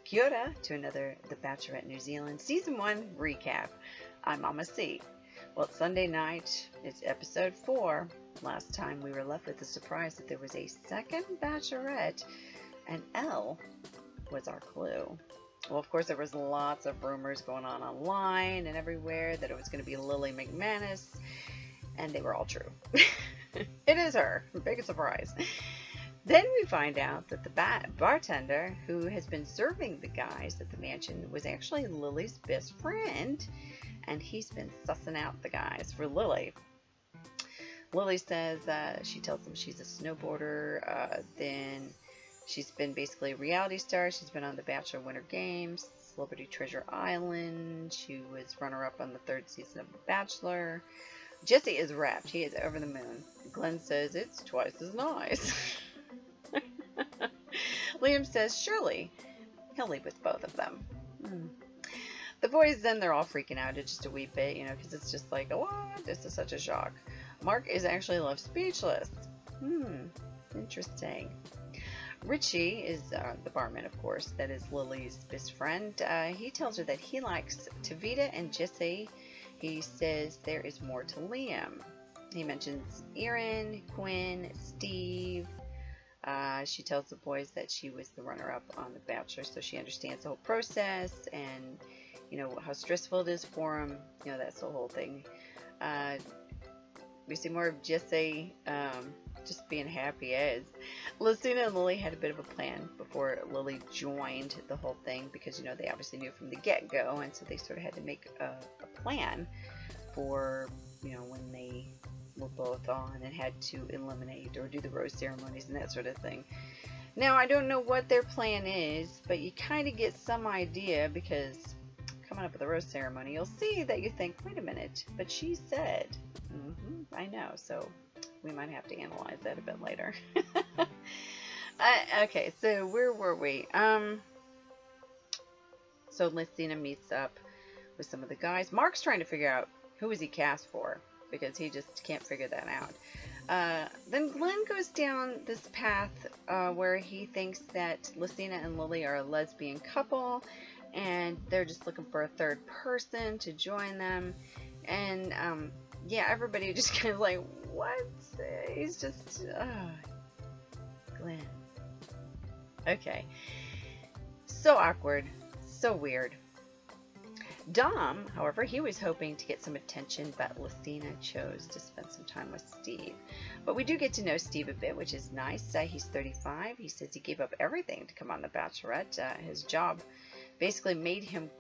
Kia ora to another The Bachelorette New Zealand Season 1 recap. I'm Mama C. Well, it's Sunday night. It's episode 4. Last time we were left with the surprise that there was a second Bachelorette, and Elle was our clue. Well, of course, there was lots of rumors going on online and everywhere that it was going to be Lily McManus, and they were all true. It is her. Big surprise. Then we find out that the bartender who has been serving the guys at the mansion was actually Lily's best friend, and he's been sussing out the guys for Lily. Lily says she tells them she's a snowboarder, then she's been basically a reality star. She's been on the Bachelor Winter Games, Celebrity Treasure Island. She was runner-up on the 3rd season of The Bachelor. Jesse is wrapped. He is over the moon. Glenn says it's twice as nice. Liam says surely he'll leave with both of them. The boys, then they're all freaking out just a wee bit, because it's just like, what? This is such a shock. Mark is actually left speechless. Interesting. Richie is the barman, of course, that is Lily's best friend. He tells her that he likes Tavita and Jesse. He says there is more to Liam. He mentions Erin, Quinn, Steve. She tells the boys that she was the runner-up on The Bachelor, so she understands the whole process and, how stressful it is for him. That's the whole thing. We see more of Jesse just being happy as. Lesina and Lily had a bit of a plan before Lily joined the whole thing because, they obviously knew from the get-go, and so they sort of had to make a plan for, when they were both on and had to eliminate or do the rose ceremonies and that sort of thing. Now, I don't know what their plan is, but you kind of get some idea because coming up with the rose ceremony, you'll see that you think, wait a minute, but she said, I know, so we might have to analyze that a bit later. Okay, so where were we? So Lesina meets up with some of the guys. Mark's trying to figure out who is he cast for, because he just can't figure that out. Then Glenn goes down this path where he thinks that Lesina and Lily are a lesbian couple, and they're just looking for a third person to join them. And everybody just kind of like, what? He's just, Glenn. Okay. So awkward. So weird. Dom, however, he was hoping to get some attention, but Lesina chose to spend some time with Steve. But we do get to know Steve a bit, which is nice. He's 35. He says he gave up everything to come on The Bachelorette. His job basically made him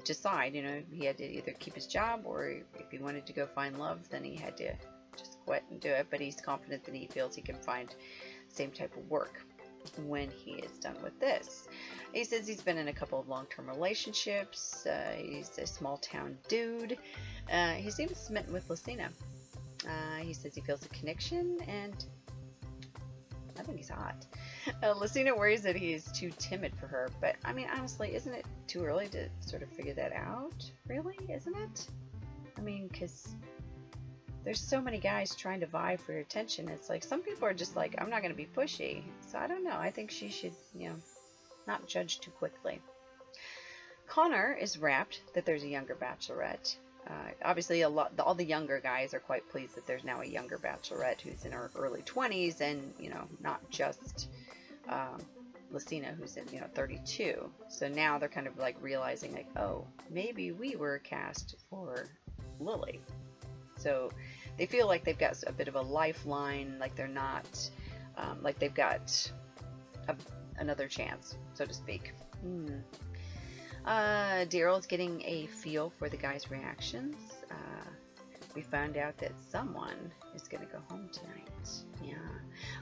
decide, he had to either keep his job or if he wanted to go find love, then he had to just quit and do it. But he's confident that he feels he can find the same type of work when he is done with this. He says he's been in a couple of long-term relationships. He's a small-town dude. He seems smitten with Lesina. He says he feels a connection, and I think he's hot. Lesina worries that he is too timid for her, but I mean, honestly, isn't it too early to sort of figure that out? Really, isn't it? I mean, because there's so many guys trying to vie for your attention. It's like some people are just like, I'm not going to be pushy. So I don't know. I think she should, not judge too quickly. Connor is wrapped that there's a younger Bachelorette. Obviously, all the younger guys are quite pleased that there's now a younger Bachelorette who's in her early 20s, and not just Lesina, who's in 32. So now they're kind of like realizing like, oh, maybe we were cast for Lily. So they feel like they've got a bit of a lifeline, like they're not, like they've got another chance, so to speak. Daryl's getting a feel for the guys' reactions. We found out that someone is going to go home tonight. Yeah.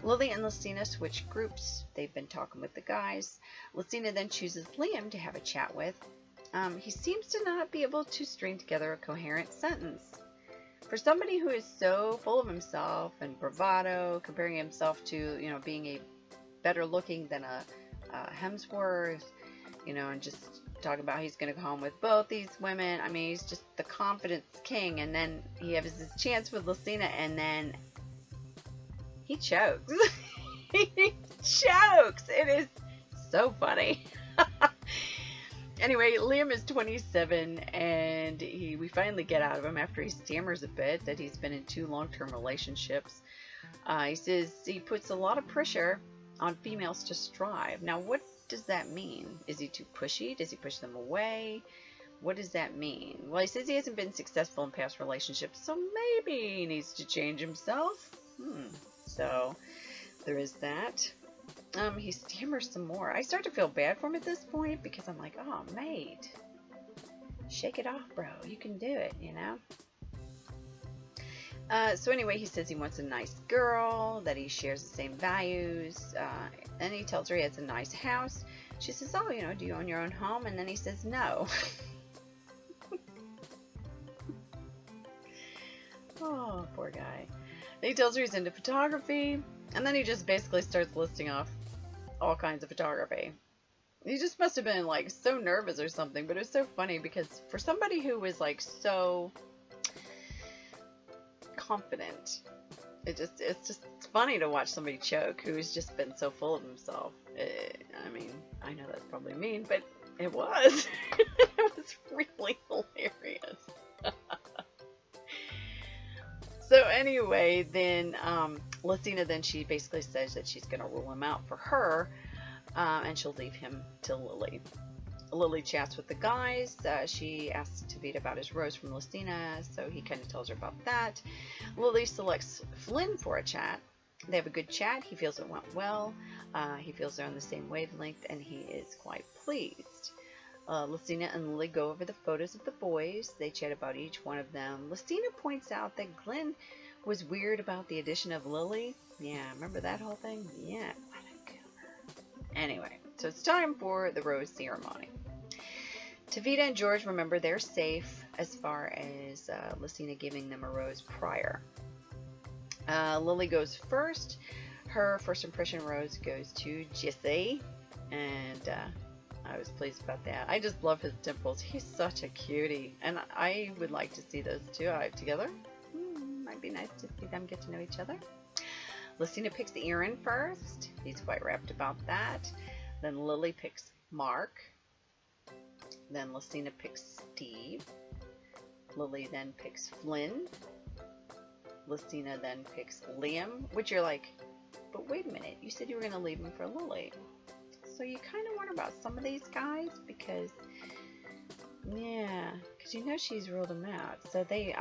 Lily and Lesina switch groups. They've been talking with the guys. Lesina then chooses Liam to have a chat with. He seems to not be able to string together a coherent sentence. For somebody who is so full of himself and bravado, comparing himself to, being a better looking than a Hemsworth, and just talking about he's going to go home with both these women. I mean, he's just the confidence king. And then he has his chance with Lesina, and then he chokes. He chokes. It is so funny. Anyway, Liam is 27, and we finally get out of him after he stammers a bit that he's been in 2 long-term relationships. He says he puts a lot of pressure on females to strive. Now, what does that mean? Is he too pushy? Does he push them away? What does that mean? Well, he says he hasn't been successful in past relationships, so maybe he needs to change himself. So, there is that. He stammers some more. I start to feel bad for him at this point because I'm like, oh, mate, shake it off, bro. You can do it, you know? So anyway, he says he wants a nice girl, that he shares the same values, and he tells her he has a nice house. She says, oh, you know, do you own your own home? And then he says, no. Oh, poor guy. And he tells her he's into photography, and then he just basically starts listing off all kinds of photography. He just must have been like so nervous or something, but it was so funny because for somebody who was like so confident, it's funny to watch somebody choke who's just been so full of himself. I mean, I know that's probably mean, but it was. It was really hilarious. So anyway, then Lesina, then she basically says that she's going to rule him out for her, and she'll leave him to Lily. Lily chats with the guys. She asks Tavita about his rose from Lesina, so he kind of tells her about that. Lily selects Flynn for a chat. They have a good chat. He feels it went well. He feels they're on the same wavelength, and he is quite pleased. Lesina and Lily go over the photos of the boys. They chat about each one of them. Lesina points out that Glenn was weird about the addition of Lily. Yeah, remember that whole thing? Yeah, what a goober. Anyway, so it's time for the rose ceremony. Tavita and George remember they're safe as far as Lesina giving them a rose prior. Lily goes first. Her first impression rose goes to Jesse, and I was pleased about that. I just love his dimples. He's such a cutie, and I would like to see those two together. Might be nice to see them get to know each other. Lesina picks Aaron first. He's quite rapt about that. Then Lily picks Mark. Then Lesina picks Steve. Lily then picks Flynn. Lesina then picks Liam, which you're like, but wait a minute, you said you were going to leave him for Lily. So you kind of wonder about some of these guys because, yeah, because you know she's ruled them out. So they've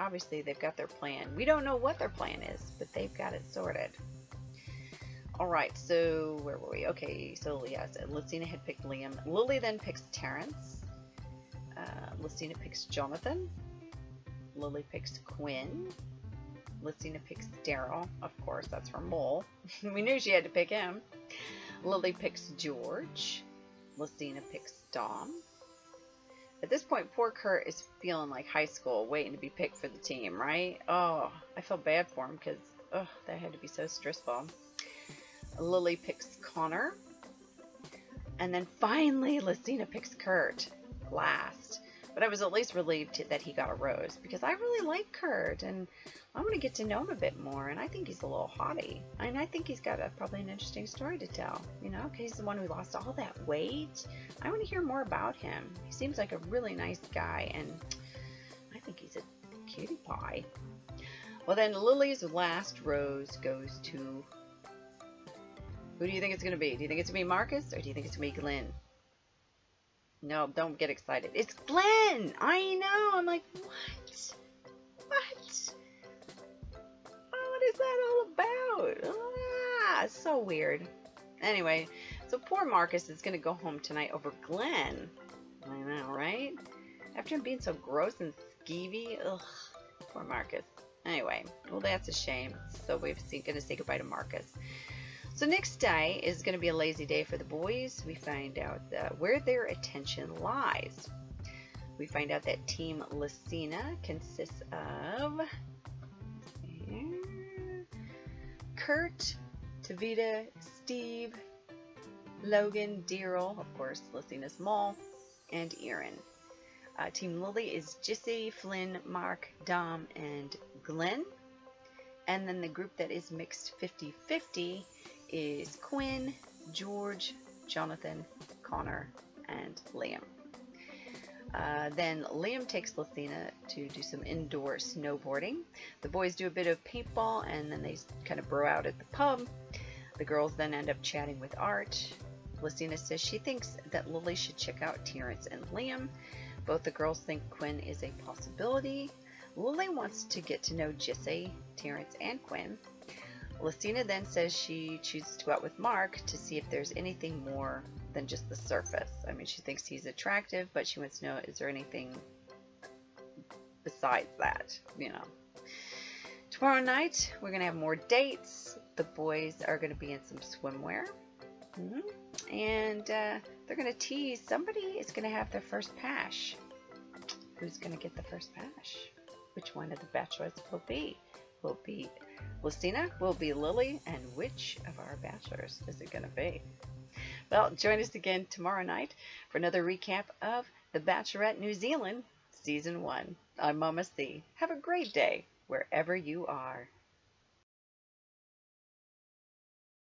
got their plan. We don't know what their plan is, but they've got it sorted. All right, so where were we? Okay, so yes, Lesina had picked Liam. Lily then picks Terrence. Lesina picks Jonathan. Lily picks Quinn. Lesina picks Daryl. Of course, that's her mole. We knew she had to pick him. Lily picks George. Lesina picks Dom. At this point, poor Kurt is feeling like high school, waiting to be picked for the team, right? Oh, I felt bad for him because, that had to be so stressful. Lily picks Connor. And then finally, Lesina picks Kurt last. But I was at least relieved that he got a rose because I really like Kurt and I want to get to know him a bit more. And I think he's a little hottie. And I think he's got probably an interesting story to tell, you know, because he's the one who lost all that weight. I want to hear more about him. He seems like a really nice guy and I think he's a cutie pie. Well, then Lily's last rose goes to, who do you think it's going to be? Do you think it's going to be Marcus or do you think it's going to be Glenn? No, don't get excited. It's Glenn! I know! I'm like, what? What? Oh, what is that all about? Ah, so weird. Anyway, so poor Marcus is going to go home tonight over Glenn. I know, right? After him being so gross and skeevy. Ugh, poor Marcus. Anyway, well, that's a shame. So we're going to say goodbye to Marcus. So next day is going to be a lazy day for the boys. We find out where their attention lies. We find out that Team Lesina consists of Kurt, Tavita, Steve, Logan, Daryl, of course, Lesina's mole, and Aaron. Team Lily is Jesse, Flynn, Mark, Dom, and Glenn. And then the group that is mixed 50-50 is Quinn, George, Jonathan, Connor, and Liam. Then Liam takes Lesina to do some indoor snowboarding. The boys do a bit of paintball, and then they kind of bro out at the pub. The girls then end up chatting with Art. Lesina says she thinks that Lily should check out Terrence and Liam. Both the girls think Quinn is a possibility. Lily wants to get to know Jesse, Terrence, and Quinn. Lesina then says she chooses to go out with Mark to see if there's anything more than just the surface. I mean, she thinks he's attractive, but she wants to know, is there anything besides that, you know. Tomorrow night, we're going to have more dates. The boys are going to be in some swimwear. And they're going to tease. Somebody is going to have their first pash. Who's going to get the first pash? Which one of the bachelorettes will be? Will it be Lesina? Will it be Lily? And which of our bachelors is it going to be? Well, join us again tomorrow night for another recap of The Bachelorette New Zealand Season 1. I'm Mama C. Have a great day wherever you are.